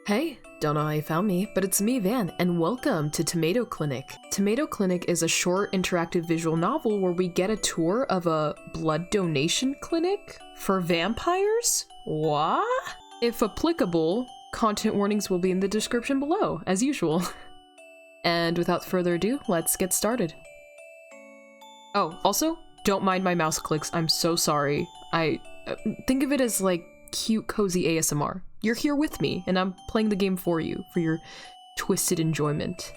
Hey, don't know how you found me, but it's me, Van, and welcome to Tomato Clinic. Tomato Clinic is a short interactive visual novel where we get a tour of a blood donation clinic for vampires? What? If applicable, content warnings will be in the description below, as usual. And without further ado, let's get started. Oh, also, don't mind my mouse clicks, I'm so sorry. Think of it as like cute, cozy ASMR. You're here with me, and I'm playing the game for you, for your twisted enjoyment.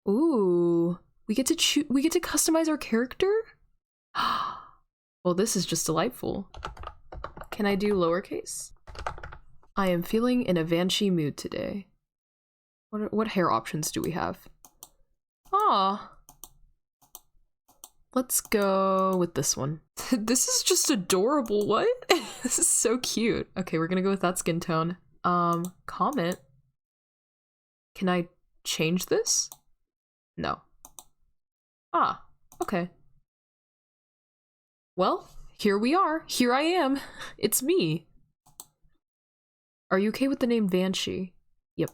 Ooh, we get to customize our character? Well, this is just delightful. Can I do lowercase? I am feeling in a Banshee mood today. What hair options do we have? Ah. Let's go with this one. This is just adorable, what? This is so cute. Okay, we're gonna go with that skin tone. Comment. Can I change this? No. Ah, okay. Well, here we are. Here I am. It's me. Are you okay with the name Banshee? Yep.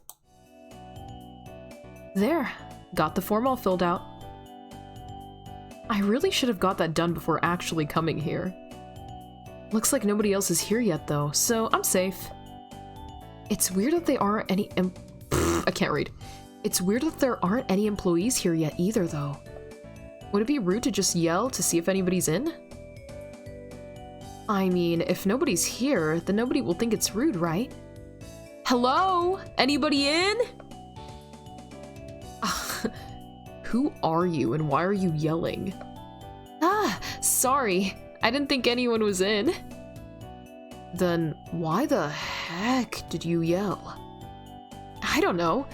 There. Got the form all filled out. I really should have got that done before actually coming here. Looks like nobody else is here yet though, so I'm safe. It's weird that there aren't any I can't read. It's weird that there aren't any employees here yet either though. Would it be rude to just yell to see if anybody's in? I mean, if nobody's here, then nobody will think it's rude, right? Hello? Anybody in? Who are you and why are you yelling? Ah, sorry. I didn't think anyone was in. Then why the heck did you yell? I don't know.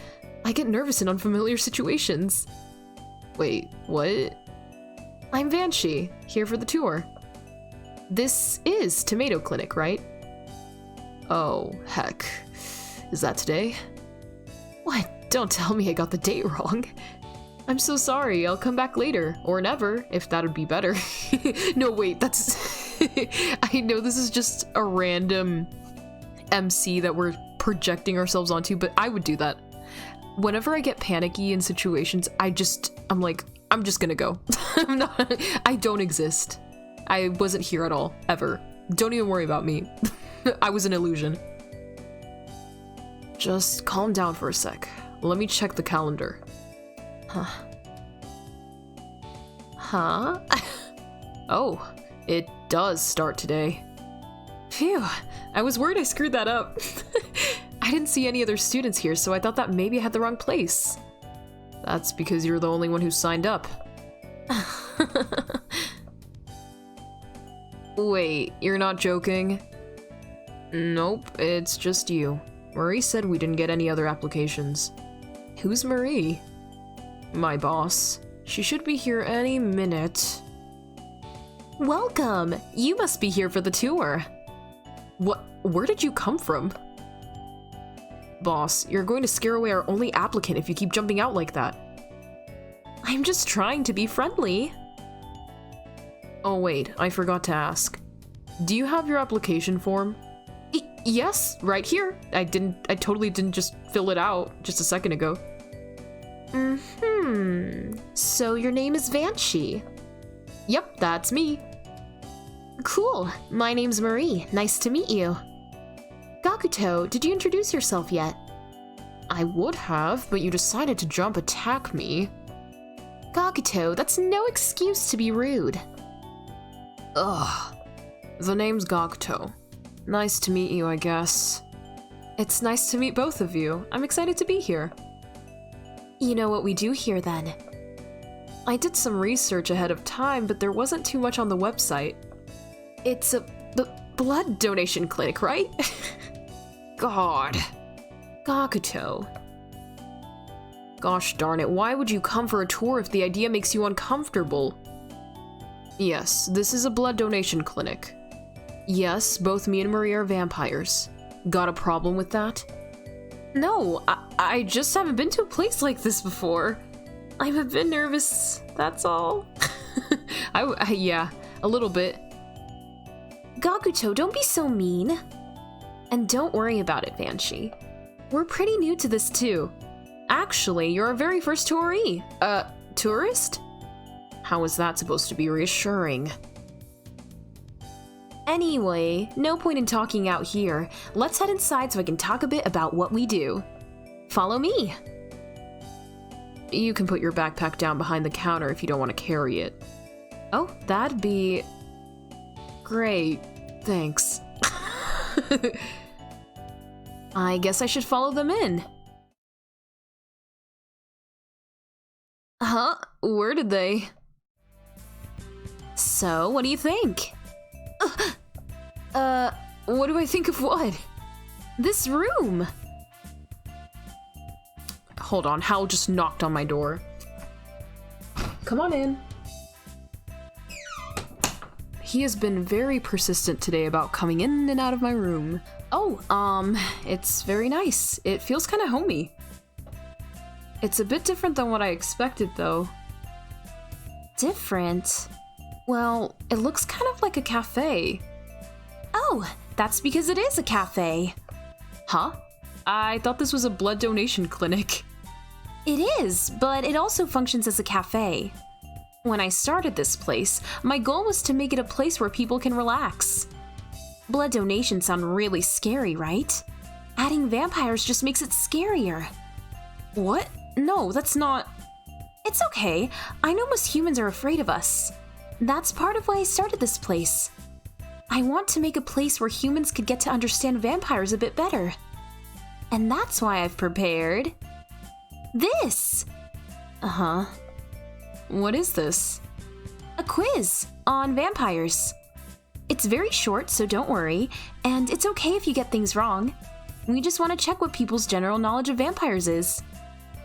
I get nervous in unfamiliar situations. Wait, what? I'm Banshee, here for the tour. This is Tomato Clinic, right? Oh, heck. Is that today? What? Don't tell me I got the date wrong. I'm so sorry, I'll come back later, or never, if that would be better. No, wait, that's... I know this is just a random MC that we're projecting ourselves onto, but I would do that. Whenever I get panicky in situations, I'm like, I'm just gonna go. I don't exist. I wasn't here at all, ever. Don't even worry about me. I was an illusion. Just calm down for a sec. Let me check the calendar. Huh? Oh, it does start today. Phew, I was worried I screwed that up. I didn't see any other students here, so I thought that maybe I had the wrong place. That's because you're the only one who signed up. Wait, you're not joking? Nope, it's just you. Marie said we didn't get any other applications. Who's Marie? My boss. She should be here any minute. Welcome! You must be here for the tour. What? Where did you come from? Boss, you're going to scare away our only applicant if you keep jumping out like that. I'm just trying to be friendly. Oh wait, I forgot to ask. Do you have your application form? Yes, right here. I totally didn't just fill it out just a second ago. So your name is Banshee? Yep, that's me. Cool. My name's Marie. Nice to meet you. Gakuto, did you introduce yourself yet? I would have, but you decided to jump attack me. Gakuto, that's no excuse to be rude. Ugh. The name's Gakuto. Nice to meet you, I guess. It's nice to meet both of you. I'm excited to be here. You know what we do here, then? I did some research ahead of time, but there wasn't too much on the website. It's a blood donation clinic, right? God. Gakuto. Gosh darn it, why would you come for a tour if the idea makes you uncomfortable? Yes, this is a blood donation clinic. Yes, both me and Marie are vampires. Got a problem with that? No, I just haven't been to a place like this before. I'm a bit nervous, that's all. Yeah, a little bit. Gakuto, don't be so mean. And don't worry about it, Banshee. We're pretty new to this too. Actually, you're our very first touree. Tourist? How is that supposed to be reassuring? Anyway, no point in talking out here. Let's head inside so I can talk a bit about what we do. Follow me. You can put your backpack down behind the counter if you don't want to carry it. Oh, that'd be... great. Thanks. I guess I should follow them in. Huh? Where did they? So, what do you think? What do I think of what? This room! Hold on, Hal just knocked on my door. Come on in. He has been very persistent today about coming in and out of my room. Oh, it's very nice. It feels kind of homey. It's a bit different than what I expected, though. Different? Well, it looks kind of like a cafe. Oh, that's because it is a cafe. Huh? I thought this was a blood donation clinic. It is, but it also functions as a cafe. When I started this place, my goal was to make it a place where people can relax. Blood donations sound really scary, right? Adding vampires just makes it scarier. What? No, that's not... It's okay. I know most humans are afraid of us. That's part of why I started this place. I want to make a place where humans could get to understand vampires a bit better. And that's why I've prepared... this! Uh-huh. What is this? A quiz on vampires. It's very short, so don't worry, and it's okay if you get things wrong. We just want to check what people's general knowledge of vampires is.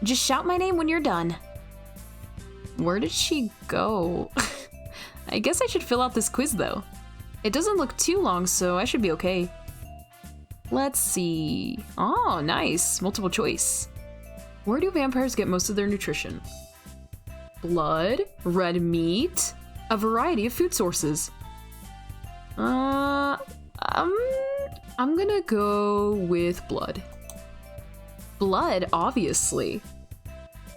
Just shout my name when you're done. Where did she go? I guess I should fill out this quiz, though. It doesn't look too long, so I should be okay. Let's see. Oh, nice. Multiple choice. Where do vampires get most of their nutrition? Blood, red meat, a variety of food sources. I'm gonna go with blood. Blood, obviously.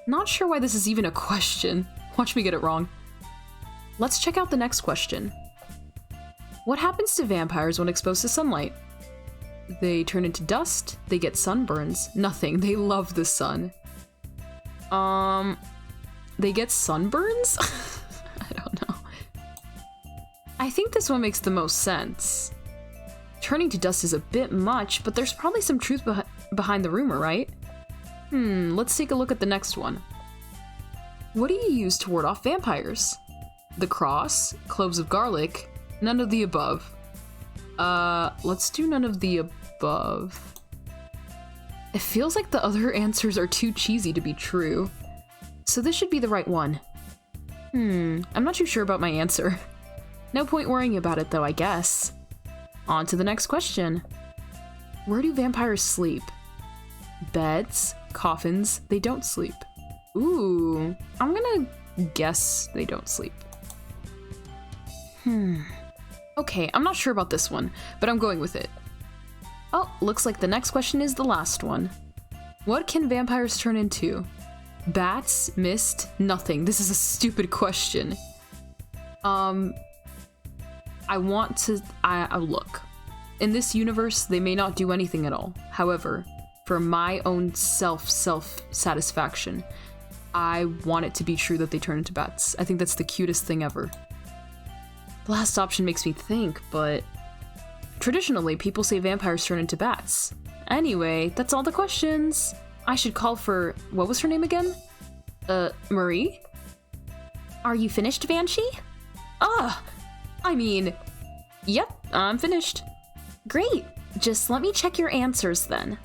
Not sure why this is even a question. Watch me get it wrong. Let's check out the next question. What happens to vampires when exposed to sunlight? They turn into dust, they get sunburns, nothing, they love the sun. They get sunburns? I don't know. I think this one makes the most sense. Turning to dust is a bit much, but there's probably some truth behind the rumor, right? Let's take a look at the next one. What do you use to ward off vampires? The cross, cloves of garlic, none of the above. Let's do none of the above. It feels like the other answers are too cheesy to be true. So this should be the right one. I'm not too sure about my answer. No point worrying about it though, I guess. On to the next question. Where do vampires sleep? Beds, coffins, they don't sleep. Ooh, I'm gonna guess they don't sleep. Okay, I'm not sure about this one, but I'm going with it. Oh, looks like the next question is the last one. What can vampires turn into? Bats, mist, nothing. This is a stupid question. Look. In this universe, they may not do anything at all. However, for my own self-satisfaction, I want it to be true that they turn into bats. I think that's the cutest thing ever. The last option makes me think, but traditionally, people say vampires turn into bats. Anyway, that's all the questions. I should call for... what was her name again? Marie? Are you finished, Banshee? Yep, I'm finished. Great. Just let me check your answers then.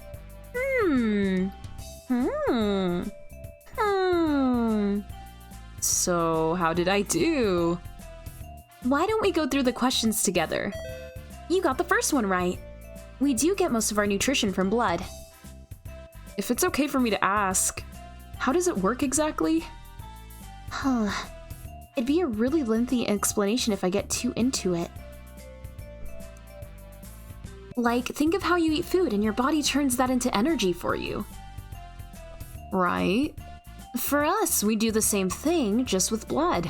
So, how did I do? Why don't we go through the questions together? You got the first one right. We do get most of our nutrition from blood. If it's okay for me to ask, how does it work exactly? It'd be a really lengthy explanation if I get too into it. Like, think of how you eat food and your body turns that into energy for you. Right. For us, we do the same thing, just with blood.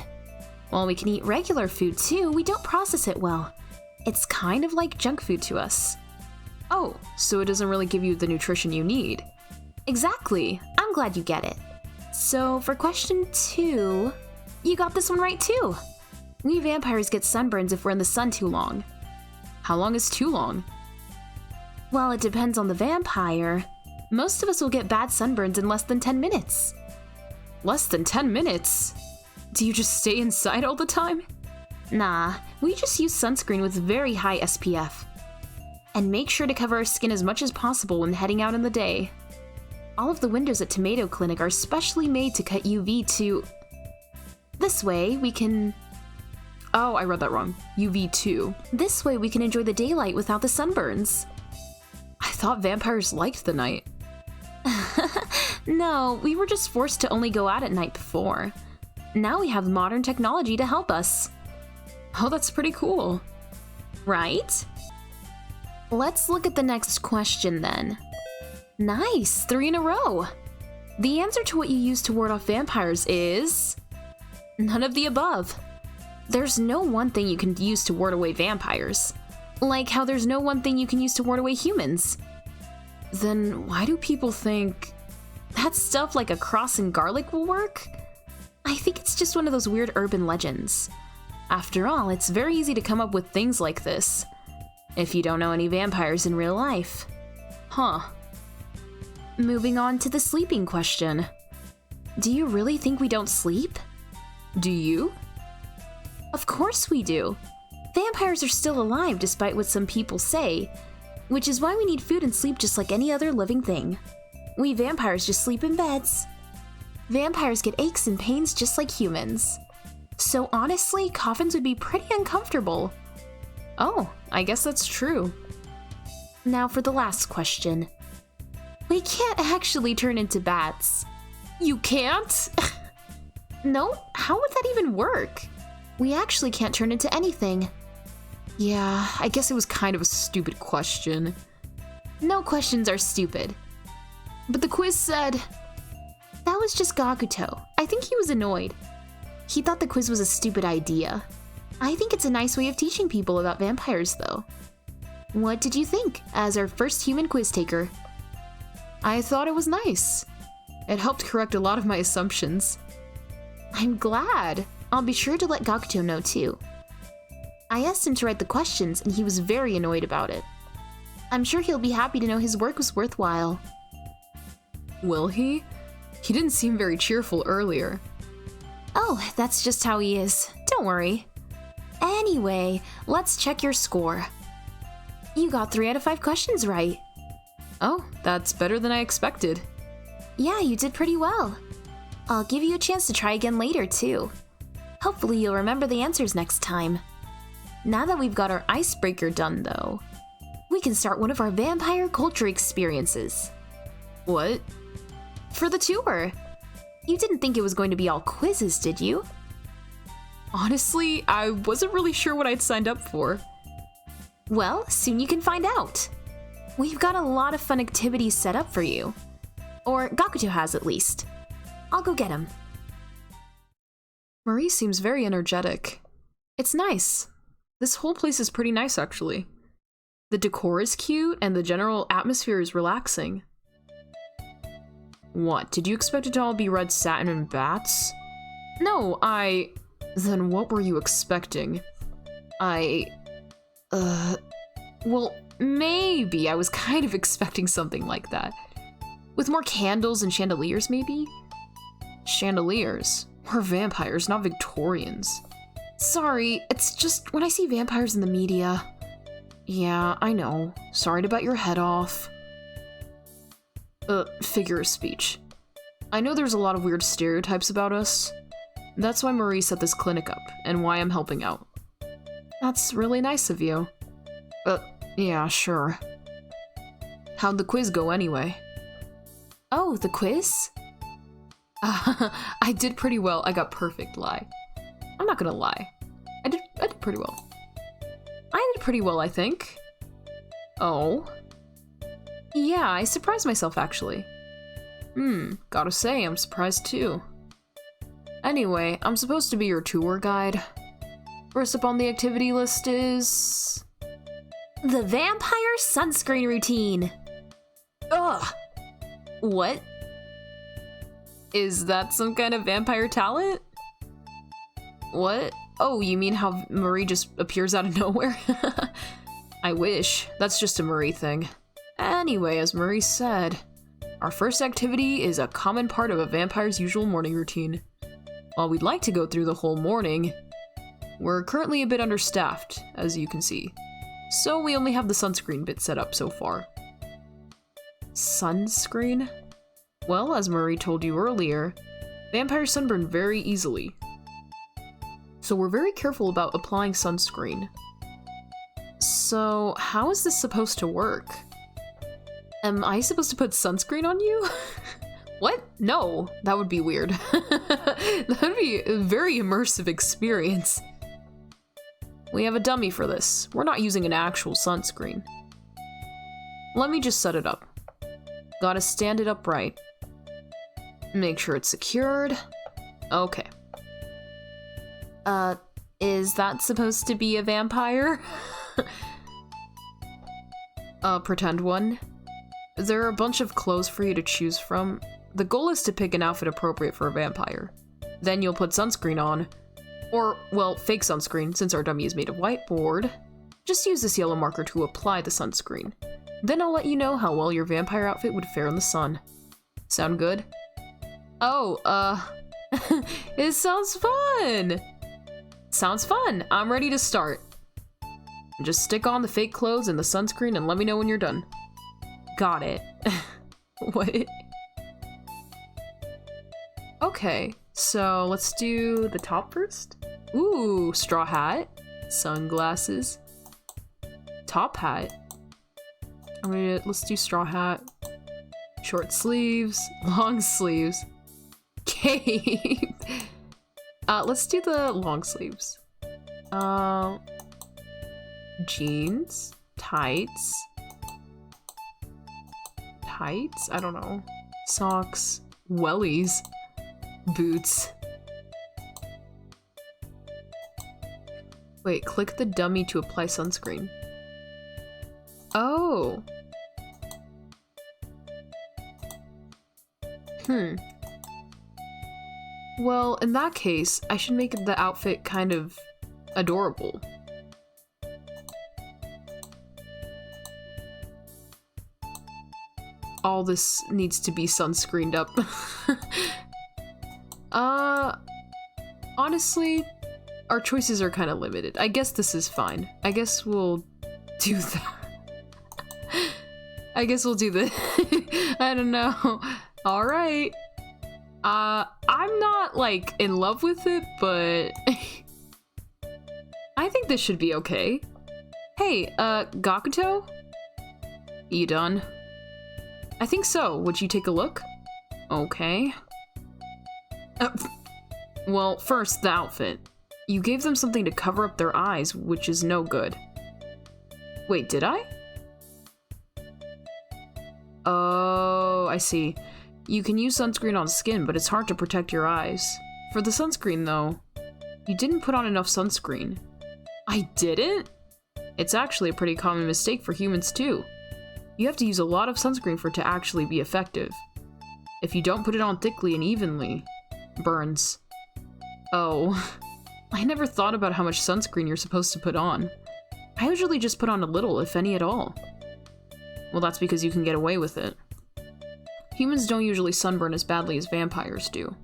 While we can eat regular food too, we don't process it well. It's kind of like junk food to us. Oh, so it doesn't really give you the nutrition you need. Exactly. I'm glad you get it. So for question 2, you got this one right too. We vampires get sunburns if we're in the sun too long. How long is too long? Well, it depends on the vampire. Most of us will get bad sunburns in less than 10 minutes. Less than 10 minutes? Do you just stay inside all the time? Nah, we just use sunscreen with very high SPF. And make sure to cover our skin as much as possible when heading out in the day. All of the windows at Tomato Clinic are specially made to cut UV to... This way we can... Oh, I read that wrong. UV2. This way we can enjoy the daylight without the sunburns. I thought vampires liked the night. No, we were just forced to only go out at night before. Now we have modern technology to help us. Oh, that's pretty cool. Right? Let's look at the next question then. Nice, 3 in a row. The answer to what you use to ward off vampires is... none of the above. There's no one thing you can use to ward away vampires. Like how there's no one thing you can use to ward away humans. Then why do people think that stuff like a cross and garlic will work? I think it's just one of those weird urban legends. After all, it's very easy to come up with things like this, if you don't know any vampires in real life. Huh. Moving on to the sleeping question. Do you really think we don't sleep? Do you? Of course we do. Vampires are still alive despite what some people say, which is why we need food and sleep just like any other living thing. We vampires just sleep in beds. Vampires get aches and pains just like humans. So honestly, coffins would be pretty uncomfortable. Oh, I guess that's true. Now for the last question. We can't actually turn into bats. You can't? No, how would that even work? We actually can't turn into anything. Yeah, I guess it was kind of a stupid question. No questions are stupid. But the quiz said... That was just Gakuto. I think he was annoyed. He thought the quiz was a stupid idea. I think it's a nice way of teaching people about vampires, though. What did you think, as our first human quiz taker? I thought it was nice. It helped correct a lot of my assumptions. I'm glad. I'll be sure to let Gakuto know, too. I asked him to write the questions, and he was very annoyed about it. I'm sure he'll be happy to know his work was worthwhile. Will he? He didn't seem very cheerful earlier. Oh, that's just how he is. Don't worry. Anyway, let's check your score. You got 3 out of 5 questions right. Oh, that's better than I expected. Yeah, you did pretty well. I'll give you a chance to try again later, too. Hopefully you'll remember the answers next time. Now that we've got our icebreaker done, though, we can start one of our vampire culture experiences. What? For the tour. You didn't think it was going to be all quizzes, did you? Honestly, I wasn't really sure what I'd signed up for. Well, soon you can find out. We've got a lot of fun activities set up for you. Or Gakuto has, at least. I'll go get him. Marie seems very energetic. It's nice. This whole place is pretty nice, actually. The decor is cute, and the general atmosphere is relaxing. What, did you expect it to all be red satin and bats? No, Then what were you expecting? Well, maybe I was kind of expecting something like that. With more candles and chandeliers, maybe? Chandeliers? We're vampires, not Victorians. Sorry, it's just when I see vampires in the media. Yeah, I know. Sorry to bite your head off. Figure of speech. I know there's a lot of weird stereotypes about us. That's why Marie set this clinic up, and why I'm helping out. That's really nice of you. Yeah, sure. How'd the quiz go anyway? Oh, the quiz? I did pretty well. I got perfect lie. I'm not gonna lie. I did pretty well. I did pretty well, I think. Oh? Yeah, I surprised myself actually. Gotta say, I'm surprised too. Anyway, I'm supposed to be your tour guide. First up on the activity list is... the vampire sunscreen routine. Ugh! What? Is that some kind of vampire talent? What? Oh, you mean how Marie just appears out of nowhere? I wish. That's just a Marie thing. Anyway, as Marie said, our first activity is a common part of a vampire's usual morning routine. While we'd like to go through the whole morning, we're currently a bit understaffed, as you can see. So we only have the sunscreen bit set up so far. Sunscreen? Well, as Marie told you earlier, vampires sunburn very easily. So we're very careful about applying sunscreen. So how is this supposed to work? Am I supposed to put sunscreen on you? What? No, that would be weird. That would be a very immersive experience. We have a dummy for this. We're not using an actual sunscreen. Let me just set it up. Gotta stand it upright. Make sure it's secured. Okay. Is that supposed to be a vampire? Pretend one. There are a bunch of clothes for you to choose from. The goal is to pick an outfit appropriate for a vampire. Then you'll put sunscreen on. Or, well, fake sunscreen, since our dummy is made of whiteboard. Just use this yellow marker to apply the sunscreen. Then I'll let you know how well your vampire outfit would fare in the sun. Sound good? Oh, it sounds fun! Sounds fun! I'm ready to start. Just stick on the fake clothes and the sunscreen and let me know when you're done. Got it. What? Okay, so let's do the top first. Ooh, straw hat, sunglasses, top hat. Let's do straw hat, short sleeves, long sleeves, cape. Let's do the long sleeves. Jeans, tights, I don't know, socks, wellies, boots. Wait, click the dummy to apply sunscreen. Oh. Well, in that case, I should make the outfit kind of adorable. All this needs to be sunscreened up. Honestly, our choices are kind of limited. I guess this is fine. I guess we'll do that. I guess we'll do this. I don't know. Alright. I'm not, like, in love with it, but I think this should be okay. Hey, Gakuto? You done? I think so. Would you take a look? Okay. Well, first, the outfit. You gave them something to cover up their eyes, which is no good. Wait, did I? Oh, I see. You can use sunscreen on skin, but it's hard to protect your eyes. For the sunscreen, though, you didn't put on enough sunscreen. I didn't? It's actually a pretty common mistake for humans, too. You have to use a lot of sunscreen for it to actually be effective. If you don't put it on thickly and evenly, burns. Oh, I never thought about how much sunscreen you're supposed to put on. I usually just put on a little, if any at all. Well, that's because you can get away with it. Humans don't usually sunburn as badly as vampires do.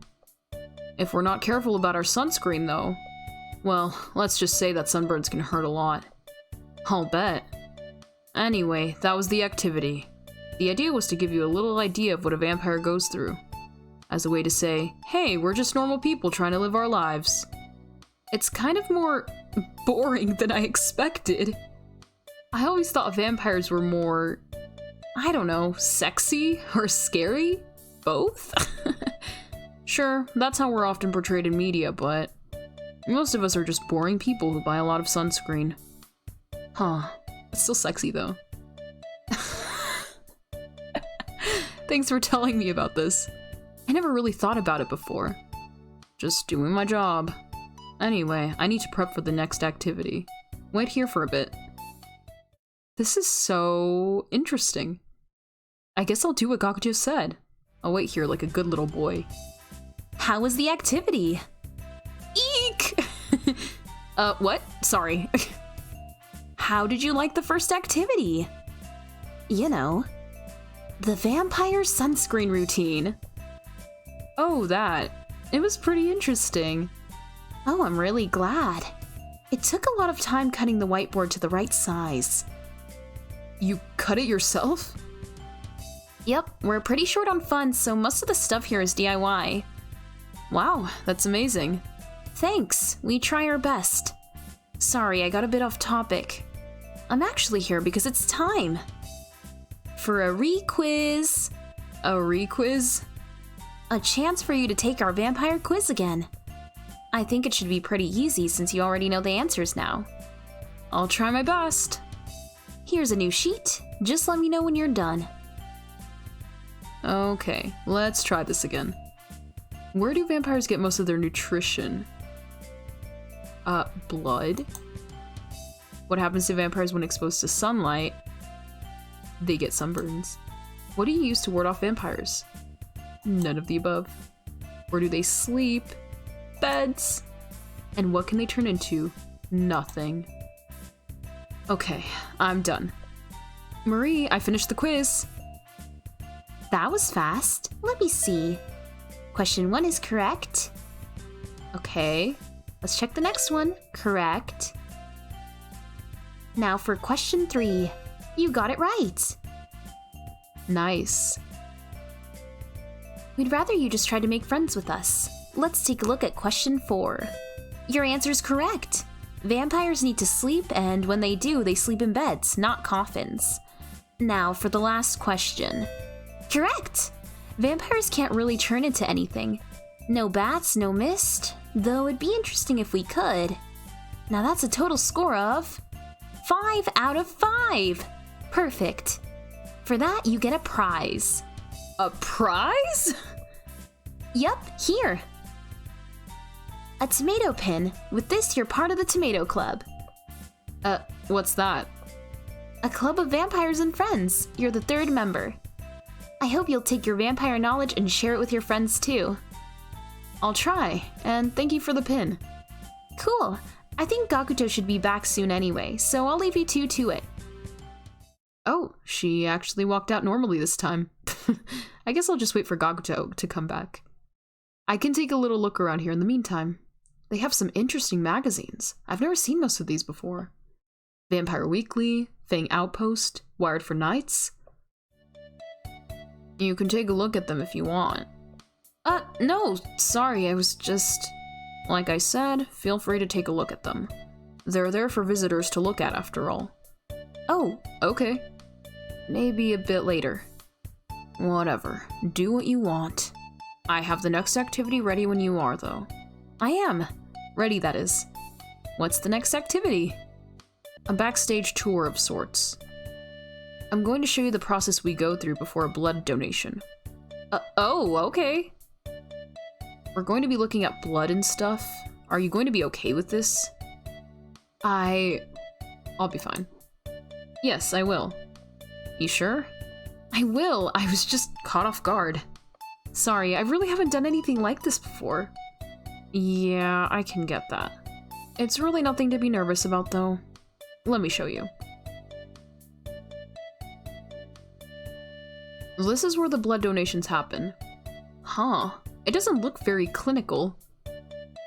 If we're not careful about our sunscreen, though, well, let's just say that sunburns can hurt a lot. I'll bet. Anyway, that was the activity. The idea was to give you a little idea of what a vampire goes through, as a way to say, hey, we're just normal people trying to live our lives. It's kind of more boring than I expected. I always thought vampires were more, I don't know, sexy or scary? Both? Sure, that's how we're often portrayed in media, but most of us are just boring people who buy a lot of sunscreen. Huh. It's still sexy though. Thanks for telling me about this. I never really thought about it before. Just doing my job. Anyway, I need to prep for the next activity. Wait here for a bit. This is so interesting. I guess I'll do what Gakuto said. I'll wait here like a good little boy. How was the activity? Eek! What? Sorry. How did you like the first activity? You know, the vampire sunscreen routine. Oh, that. It was pretty interesting. Oh, I'm really glad. It took a lot of time cutting the whiteboard to the right size. You cut it yourself? Yep, we're pretty short on funds, so most of the stuff here is DIY. Wow, that's amazing. Thanks, we try our best. Sorry, I got a bit off topic. I'm actually here because it's time. For a re-quiz. A re-quiz? A chance for you to take our vampire quiz again. I think it should be pretty easy since you already know the answers now. I'll try my best. Here's a new sheet. Just let me know when you're done. Okay, let's try this again. Where do vampires get most of their nutrition? Blood. What happens to vampires when exposed to sunlight? They get sunburns. What do you use to ward off vampires? None of the above. Where do they sleep? Beds. And what can they turn into? Nothing. Okay, I'm done. Marie, I finished the quiz. That was fast. Let me see. Question 1 is correct. Okay, let's check the next one. Correct. Now for question 3. You got it right. Nice. We'd rather you just try to make friends with us. Let's take a look at question 4. Your answer's correct. Vampires need to sleep, and when they do, they sleep in beds, not coffins. Now for the last question. Correct! Vampires can't really turn into anything. No bats, no mist, though it'd be interesting if we could. Now that's a total score of 5 out of 5! Perfect. For that, you get a prize. A prize? Yup, here. A tomato pin. With this, you're part of the Tomato Club. What's that? A club of vampires and friends. You're the 3rd member. I hope you'll take your vampire knowledge and share it with your friends too. I'll try, and thank you for the pin. Cool. I think Gakuto should be back soon anyway, so I'll leave you two to it. Oh, she actually walked out normally this time. I guess I'll just wait for Gakuto to come back. I can take a little look around here in the meantime. They have some interesting magazines. I've never seen most of these before. Vampire Weekly, Fang Outpost, Wired for Nights. You can take a look at them if you want. No, sorry, I was just... Like I said, feel free to take a look at them. They're there for visitors to look at after all. Oh, okay. Maybe a bit later. Whatever, do what you want. I have the next activity ready when you are, though. I am. Ready, that is. What's the next activity? A backstage tour of sorts. I'm going to show you the process we go through before a blood donation. Oh, okay. We're going to be looking at blood and stuff. Are you going to be okay with this? I'll be fine. Yes, I will. You sure? I will. I was just caught off guard. Sorry, I really haven't done anything like this before. Yeah, I can get that. It's really nothing to be nervous about, though. Let me show you. This is where the blood donations happen. Huh. It doesn't look very clinical.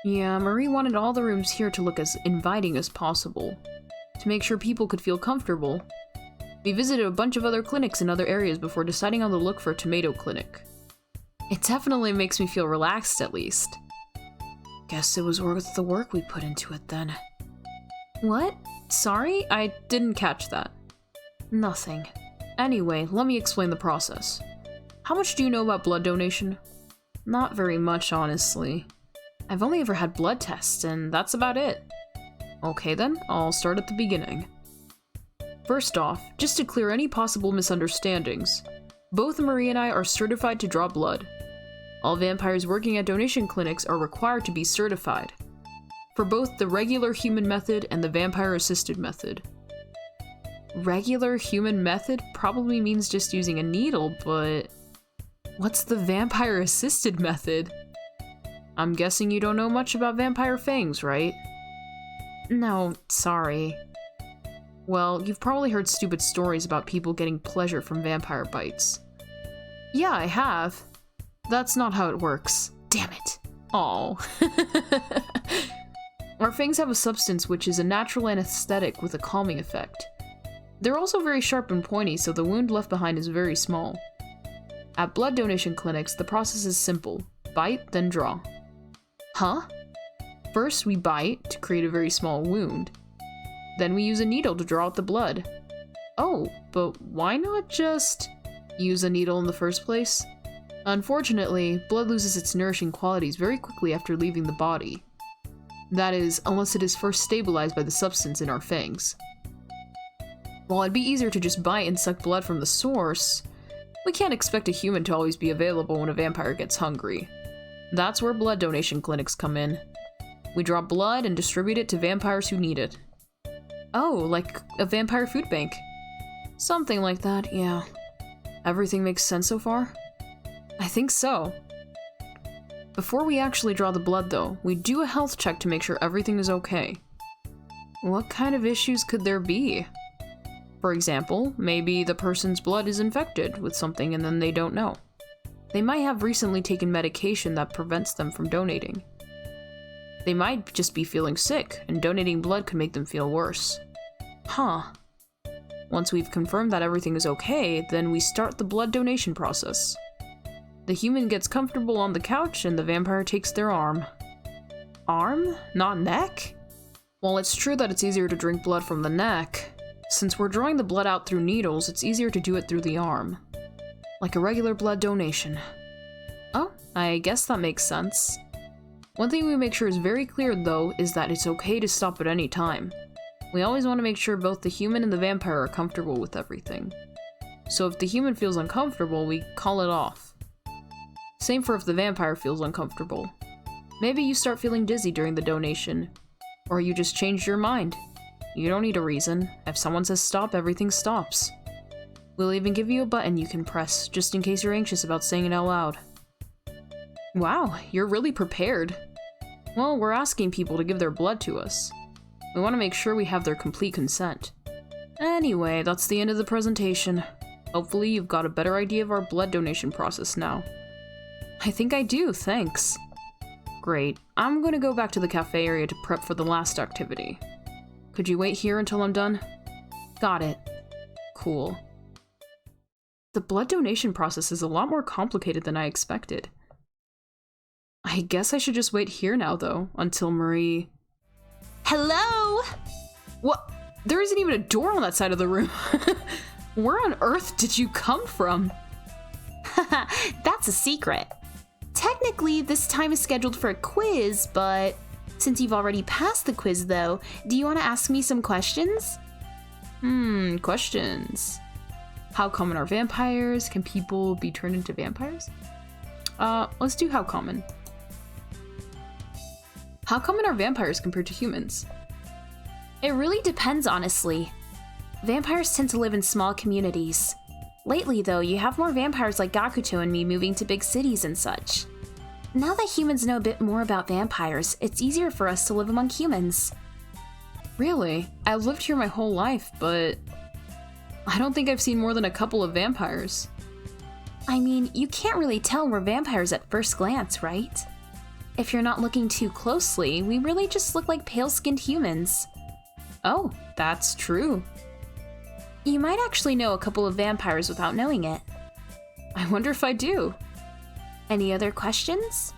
Yeah, Marie wanted all the rooms here to look as inviting as possible, to make sure people could feel comfortable. We visited a bunch of other clinics in other areas before deciding on the look for a tomato clinic. It definitely makes me feel relaxed, at least. Guess it was worth the work we put into it, then. What? Sorry? I didn't catch that. Nothing. Anyway, let me explain the process. How much do you know about blood donation? Not very much, honestly. I've only ever had blood tests, and that's about it. Okay then, I'll start at the beginning. First off, just to clear any possible misunderstandings, Both Marie and I are certified to draw blood. All vampires working at donation clinics are required to be certified, for both the regular human method and the vampire-assisted method. Regular human method probably means just using a needle, but what's the vampire-assisted method? I'm guessing you don't know much about vampire fangs, right? No, sorry. Well, you've probably heard stupid stories about people getting pleasure from vampire bites. Yeah, I have. That's not how it works. Damn it. Aw. Our fangs have a substance which is a natural anesthetic with a calming effect. They're also very sharp and pointy, so the wound left behind is very small. At blood donation clinics, the process is simple. Bite, then draw. Huh? First, we bite to create a very small wound. Then we use a needle to draw out the blood. Oh, but why not just use a needle in the first place? Unfortunately, blood loses its nourishing qualities very quickly after leaving the body. That is, unless it is first stabilized by the substance in our fangs. While it'd be easier to just bite and suck blood from the source, we can't expect a human to always be available when a vampire gets hungry. That's where blood donation clinics come in. We draw blood and distribute it to vampires who need it. Oh, like a vampire food bank. Something like that, yeah. Everything makes sense so far? I think so. Before we actually draw the blood though, we do a health check to make sure everything is okay. What kind of issues could there be? For example, maybe the person's blood is infected with something and then they don't know. They might have recently taken medication that prevents them from donating. They might just be feeling sick, and donating blood could make them feel worse. Huh. Once we've confirmed that everything is okay, then we start the blood donation process. The human gets comfortable on the couch, and the vampire takes their arm. Arm? Not neck? While it's true that it's easier to drink blood from the neck, since we're drawing the blood out through needles, it's easier to do it through the arm. Like a regular blood donation. Oh, I guess that makes sense. One thing we make sure is very clear, though, is that it's okay to stop at any time. We always want to make sure both the human and the vampire are comfortable with everything. So if the human feels uncomfortable, we call it off. Same for if the vampire feels uncomfortable. Maybe you start feeling dizzy during the donation, or you just changed your mind. You don't need a reason. If someone says stop, everything stops. We'll even give you a button you can press, just in case you're anxious about saying it out loud. Wow, you're really prepared. Well, we're asking people to give their blood to us. We want to make sure we have their complete consent. Anyway, that's the end of the presentation. Hopefully you've got a better idea of our blood donation process now. I think I do, thanks. Great, I'm gonna go back to the cafe area to prep for the last activity. Could you wait here until I'm done? Got it. Cool. The blood donation process is a lot more complicated than I expected. I guess I should just wait here now, though, until Marie... Hello? What? There isn't even a door on that side of the room. Where on earth did you come from? That's a secret. Technically, this time is scheduled for a quiz, but since you've already passed the quiz, though, do you want to ask me some questions? Questions. How common are vampires? Can people be turned into vampires? Let's do how common. How common are vampires compared to humans? It really depends, honestly. Vampires tend to live in small communities. Lately, though, you have more vampires like Gakuto and me moving to big cities and such. Now that humans know a bit more about vampires, it's easier for us to live among humans. Really? I've lived here my whole life, but I don't think I've seen more than a couple of vampires. I mean, you can't really tell we're vampires at first glance, right? If you're not looking too closely, we really just look like pale-skinned humans. Oh, that's true. You might actually know a couple of vampires without knowing it. I wonder if I do. Any other questions?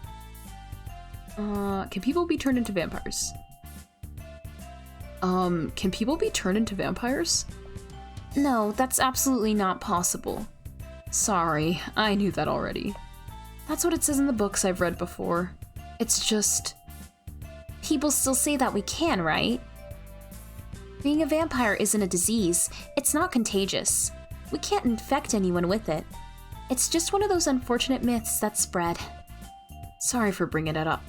Can people be turned into vampires? Can people be turned into vampires? No, that's absolutely not possible. Sorry, I knew that already. That's what it says in the books I've read before. It's just... People still say that we can, right? Being a vampire isn't a disease. It's not contagious. We can't infect anyone with it. It's just one of those unfortunate myths that spread. Sorry for bringing it up.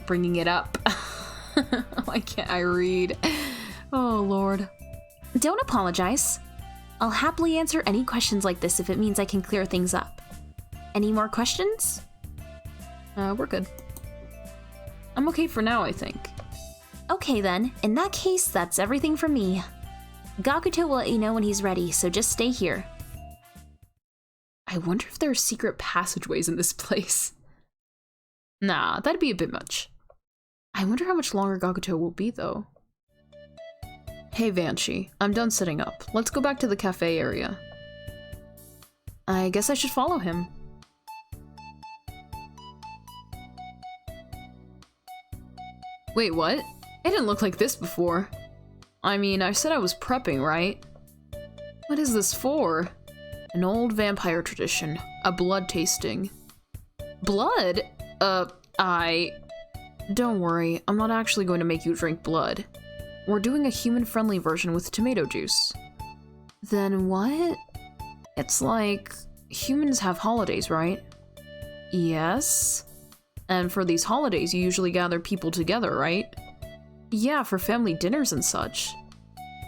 Bringing it up. Why can't I read? Oh, Lord. Don't apologize. I'll happily answer any questions like this if it means I can clear things up. Any more questions? We're good. I'm okay for now, I think. Okay then, in that case, that's everything from me. Gakuto will let you know when he's ready, so just stay here. I wonder if there are secret passageways in this place. Nah, that'd be a bit much. I wonder how much longer Gakuto will be, though. Hey, Vanshi, I'm done setting up. Let's go back to the cafe area. I guess I should follow him. Wait, what? It didn't look like this before. I mean, I said I was prepping, right? What is this for? An old vampire tradition. A blood tasting. Blood? Don't worry, I'm not actually going to make you drink blood. We're doing a human-friendly version with tomato juice. Then what? It's like, humans have holidays, right? Yes. And for these holidays, you usually gather people together, right? Yeah, for family dinners and such.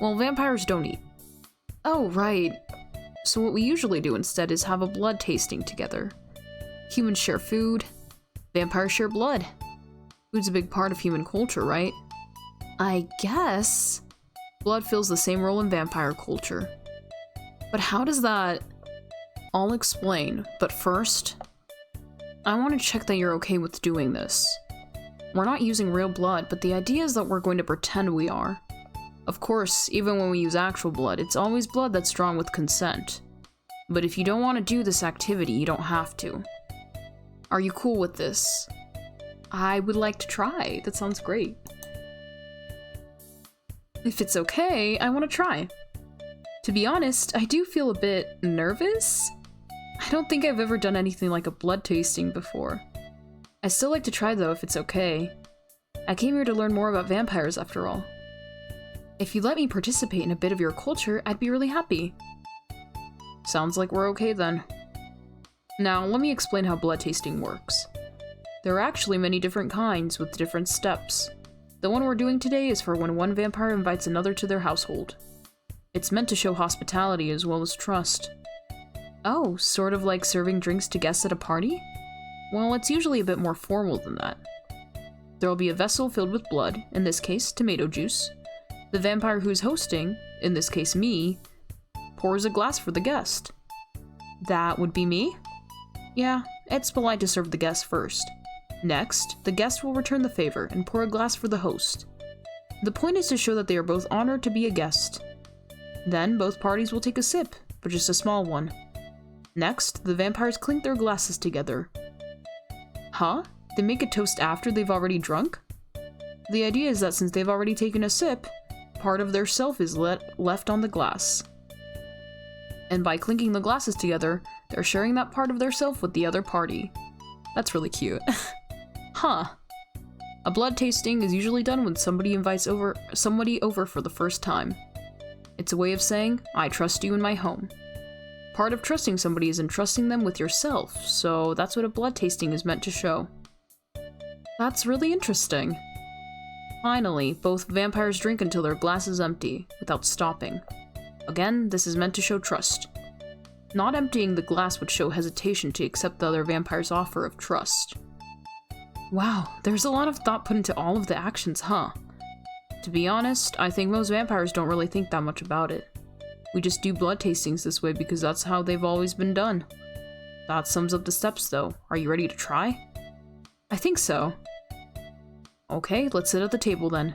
Well, vampires don't eat. Oh, right. So what we usually do instead is have a blood tasting together. Humans share food, vampires share blood. Food's a big part of human culture, right? I guess. Blood fills the same role in vampire culture. But how does that... I'll explain, but first, I want to check that you're okay with doing this. We're not using real blood, but the idea is that we're going to pretend we are. Of course, even when we use actual blood, it's always blood that's drawn with consent. But if you don't want to do this activity, you don't have to. Are you cool with this? I would like to try. That sounds great. If it's okay, I want to try. To be honest, I do feel a bit nervous. I don't think I've ever done anything like a blood tasting before. I still like to try though, if it's okay. I came here to learn more about vampires after all. If you let me participate in a bit of your culture, I'd be really happy. Sounds like we're okay then. Now, let me explain how blood tasting works. There are actually many different kinds with different steps. The one we're doing today is for when one vampire invites another to their household. It's meant to show hospitality as well as trust. Oh, sort of like serving drinks to guests at a party? Well, it's usually a bit more formal than that. There'll be a vessel filled with blood, in this case, tomato juice. The vampire who's hosting, in this case me, pours a glass for the guest. That would be me? Yeah, it's polite to serve the guest first. Next, the guest will return the favor and pour a glass for the host. The point is to show that they are both honored to be a guest. Then, both parties will take a sip, but just a small one. Next, the vampires clink their glasses together. Huh? They make a toast after they've already drunk? The idea is that since they've already taken a sip, part of their self is left on the glass. And by clinking the glasses together, they're sharing that part of their self with the other party. That's really cute. Huh. A blood tasting is usually done when somebody invites somebody over for the first time. It's a way of saying, I trust you in my home. Part of trusting somebody is entrusting them with yourself, so that's what a blood tasting is meant to show. That's really interesting. Finally, both vampires drink until their glass is empty, without stopping. Again, this is meant to show trust. Not emptying the glass would show hesitation to accept the other vampire's offer of trust. Wow, there's a lot of thought put into all of the actions, huh? To be honest, I think most vampires don't really think that much about it. We just do blood tastings this way because that's how they've always been done. That sums up the steps though. Are you ready to try? I think so. Okay, let's sit at the table then.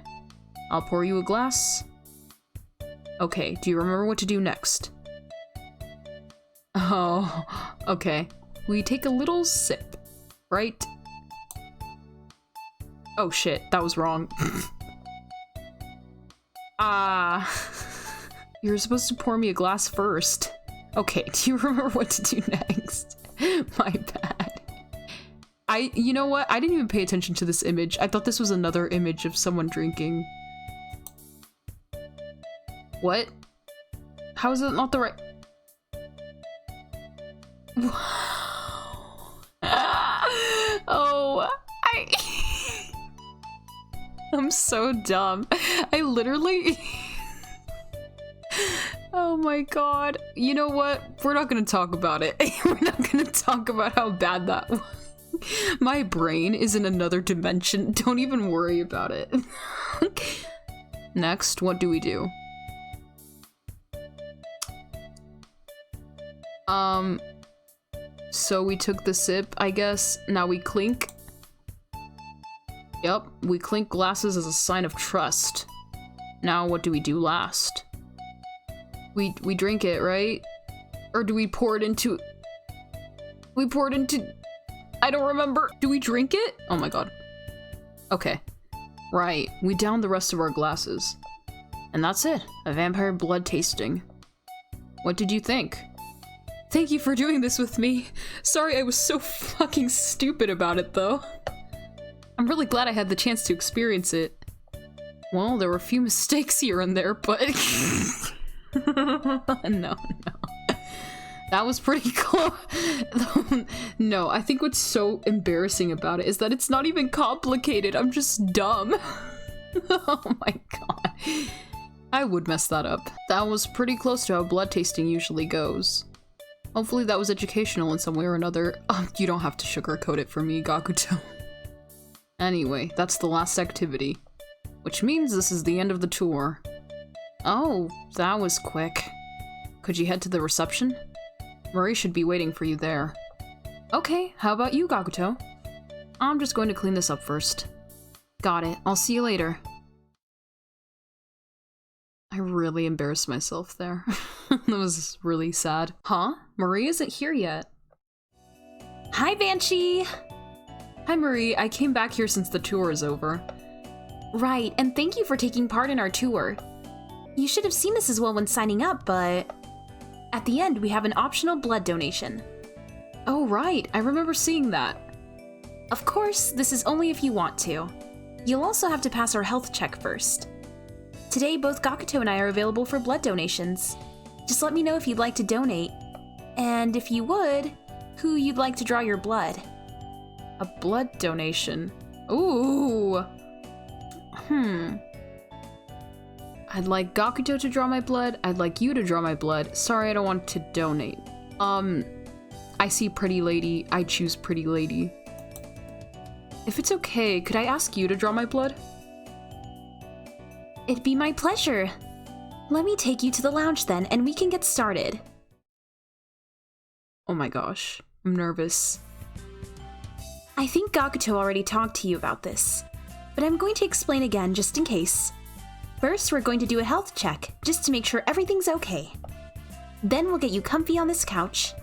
I'll pour you a glass. Okay, do you remember what to do next? Oh, okay. We take a little sip, right? Oh shit, that was wrong. You're supposed to pour me a glass first. Okay, do you remember what to do next? My bad. You know what? I didn't even pay attention to this image. I thought this was another image of someone drinking. What? How is it not the right? Oh, I'm so dumb. I literally... Oh my god. You know what? We're not gonna talk about it. We're not gonna talk about how bad that was. My brain is in another dimension. Don't even worry about it. Next, what do we do? So we took the sip, I guess. Now we clink. Yep, we clink glasses as a sign of trust. Now what do we do last? We drink it, right? Or do we pour it into... We pour it into... I don't remember. Do we drink it? Oh my god. Okay. Right, we downed the rest of our glasses. And that's it. A vampire blood tasting. What did you think? Thank you for doing this with me. Sorry I was so fucking stupid about it, though. I'm really glad I had the chance to experience it. Well, there were a few mistakes here and there, but... No. That was pretty close. No, I think what's so embarrassing about it is that it's not even complicated. I'm just dumb. Oh my god. I would mess that up. That was pretty close to how blood tasting usually goes. Hopefully that was educational in some way or another. You don't have to sugarcoat it for me, Gakuto. Anyway, that's the last activity. Which means this is the end of the tour. Oh, that was quick. Could you head to the reception? Murray should be waiting for you there. Okay, how about you, Gakuto? I'm just going to clean this up first. Got it. I'll see you later. I really embarrassed myself there. That was really sad. Huh? Marie isn't here yet. Hi, Banshee! Hi, Marie. I came back here since the tour is over. Right, and thank you for taking part in our tour. You should have seen this as well when signing up, but... At the end, we have an optional blood donation. Oh, right. I remember seeing that. Of course, this is only if you want to. You'll also have to pass our health check first. Today, both Gakuto and I are available for blood donations. Just let me know if you'd like to donate. And if you would, who you'd like to draw your blood. A blood donation. Ooh. I'd like Gakuto to draw my blood. I'd like you to draw my blood. Sorry, I don't want to donate. I see pretty lady. I choose pretty lady. If it's okay, could I ask you to draw my blood? It'd be my pleasure. Let me take you to the lounge then, and we can get started. Oh my gosh, I'm nervous. I think Gakuto already talked to you about this, but I'm going to explain again just in case. First, we're going to do a health check, just to make sure everything's okay. Then we'll get you comfy on this couch.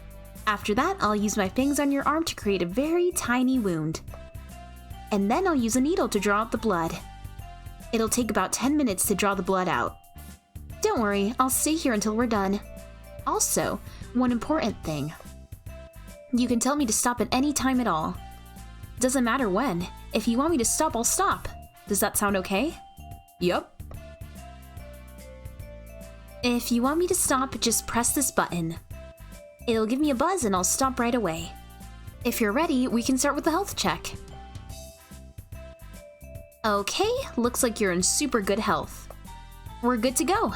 After that, I'll use my fangs on your arm to create a very tiny wound. And then I'll use a needle to draw out the blood. It'll take about 10 minutes to draw the blood out. Don't worry, I'll stay here until we're done. Also, one important thing. You can tell me to stop at any time at all. Doesn't matter when. If you want me to stop, I'll stop. Does that sound okay? Yup. If you want me to stop, just press this button. It'll give me a buzz and I'll stop right away. If you're ready, we can start with the health check. Okay, looks like you're in super good health. We're good to go.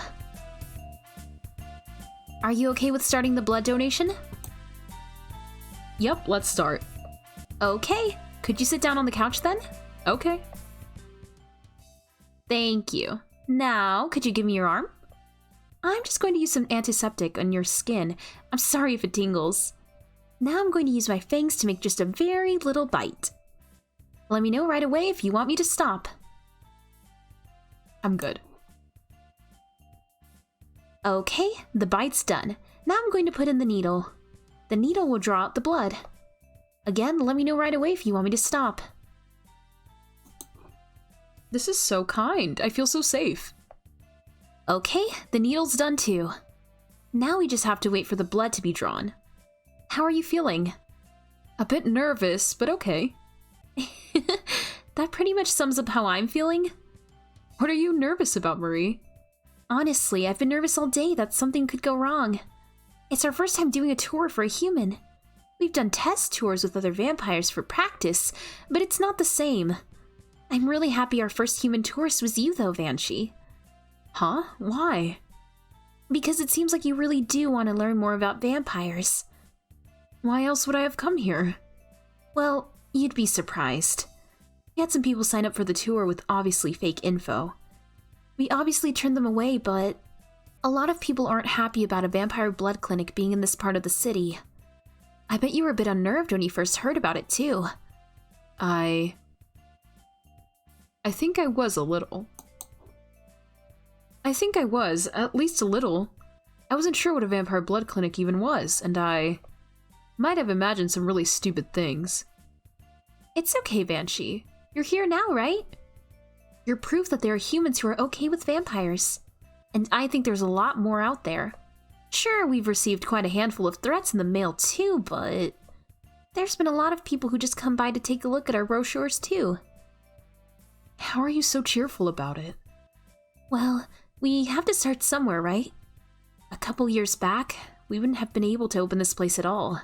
Are you okay with starting the blood donation? Yep, let's start. Okay, could you sit down on the couch then? Okay. Thank you. Now, could you give me your arm? I'm just going to use some antiseptic on your skin. I'm sorry if it tingles. Now I'm going to use my fangs to make just a very little bite. Let me know right away if you want me to stop. I'm good. Okay, the bite's done. Now I'm going to put in the needle. The needle will draw out the blood. Again, let me know right away if you want me to stop. This is so kind. I feel so safe. Okay, the needle's done too. Now we just have to wait for the blood to be drawn. How are you feeling? A bit nervous, but okay. That pretty much sums up how I'm feeling. What are you nervous about, Marie? Honestly, I've been nervous all day that something could go wrong. It's our first time doing a tour for a human. We've done test tours with other vampires for practice, but it's not the same. I'm really happy our first human tourist was you, though, Vanshi. Huh? Why? Because it seems like you really do want to learn more about vampires. Why else would I have come here? Well, you'd be surprised. We had some people sign up for the tour with obviously fake info. We obviously turned them away, but a lot of people aren't happy about a vampire blood clinic being in this part of the city. I bet you were a bit unnerved when you first heard about it, too. I think I was a little. I think I was, at least a little. I wasn't sure what a vampire blood clinic even was, and I might have imagined some really stupid things. It's okay, Banshee. You're here now, right? You're proof that there are humans who are okay with vampires. And I think there's a lot more out there. Sure, we've received quite a handful of threats in the mail too, but there's been a lot of people who just come by to take a look at our brochures too. How are you so cheerful about it? Well, we have to start somewhere, right? A couple years back, we wouldn't have been able to open this place at all.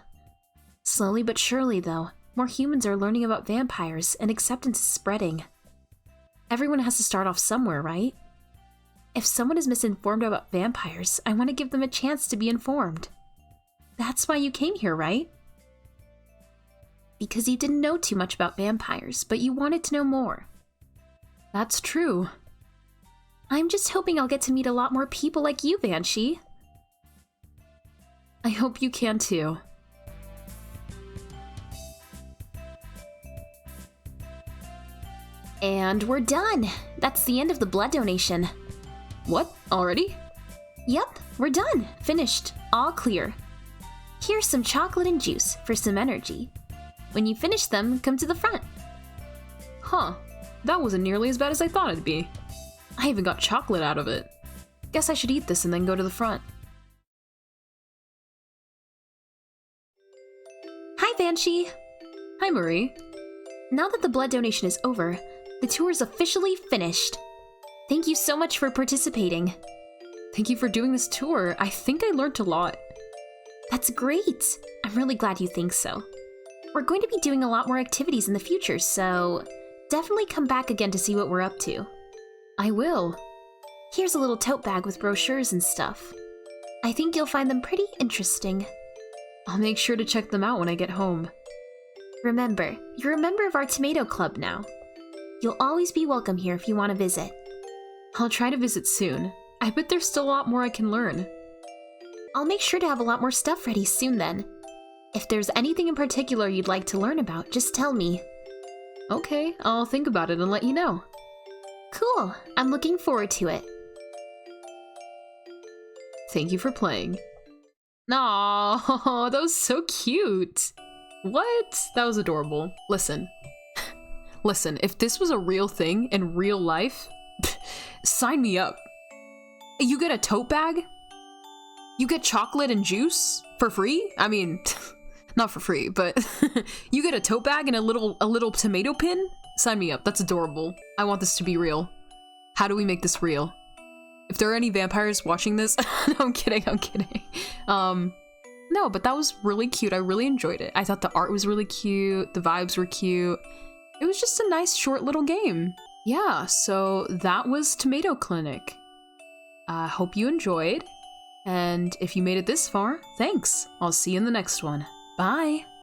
Slowly but surely, though, more humans are learning about vampires and acceptance is spreading. Everyone has to start off somewhere, right? If someone is misinformed about vampires, I want to give them a chance to be informed. That's why you came here, right? Because you didn't know too much about vampires, but you wanted to know more. That's true. I'm just hoping I'll get to meet a lot more people like you, Banshee. I hope you can too. And we're done. That's the end of the blood donation. What? Already? Yep, we're done. Finished. All clear. Here's some chocolate and juice for some energy. When you finish them, come to the front. Huh. That wasn't nearly as bad as I thought it'd be. I even got chocolate out of it. Guess I should eat this and then go to the front. Hi, Banshee. Hi, Marie. Now that the blood donation is over, the tour is officially finished. Thank you so much for participating. Thank you for doing this tour. I think I learned a lot. That's great. I'm really glad you think so. We're going to be doing a lot more activities in the future, so definitely come back again to see what we're up to. I will. Here's a little tote bag with brochures and stuff. I think you'll find them pretty interesting. I'll make sure to check them out when I get home. Remember, you're a member of our tomato club now. You'll always be welcome here if you want to visit. I'll try to visit soon. I bet there's still a lot more I can learn. I'll make sure to have a lot more stuff ready soon then. If there's anything in particular you'd like to learn about, just tell me. Okay, I'll think about it and let you know. Cool, I'm looking forward to it. Thank you for playing. Aww, that was so cute. What? That was adorable. Listen. Listen, if this was a real thing in real life, sign me up. You get a tote bag? You get chocolate and juice for free? I mean, not for free, but you get a tote bag and a little tomato pin? Sign me up. That's adorable. I want this to be real. How do we make this real? If there are any vampires watching this, no, I'm kidding, I'm kidding. No, but that was really cute. I really enjoyed it. I thought the art was really cute. The vibes were cute. It was just a nice short little game. Yeah, so that was Tomato Clinic. I hope you enjoyed. And if you made it this far, thanks. I'll see you in the next one. Bye.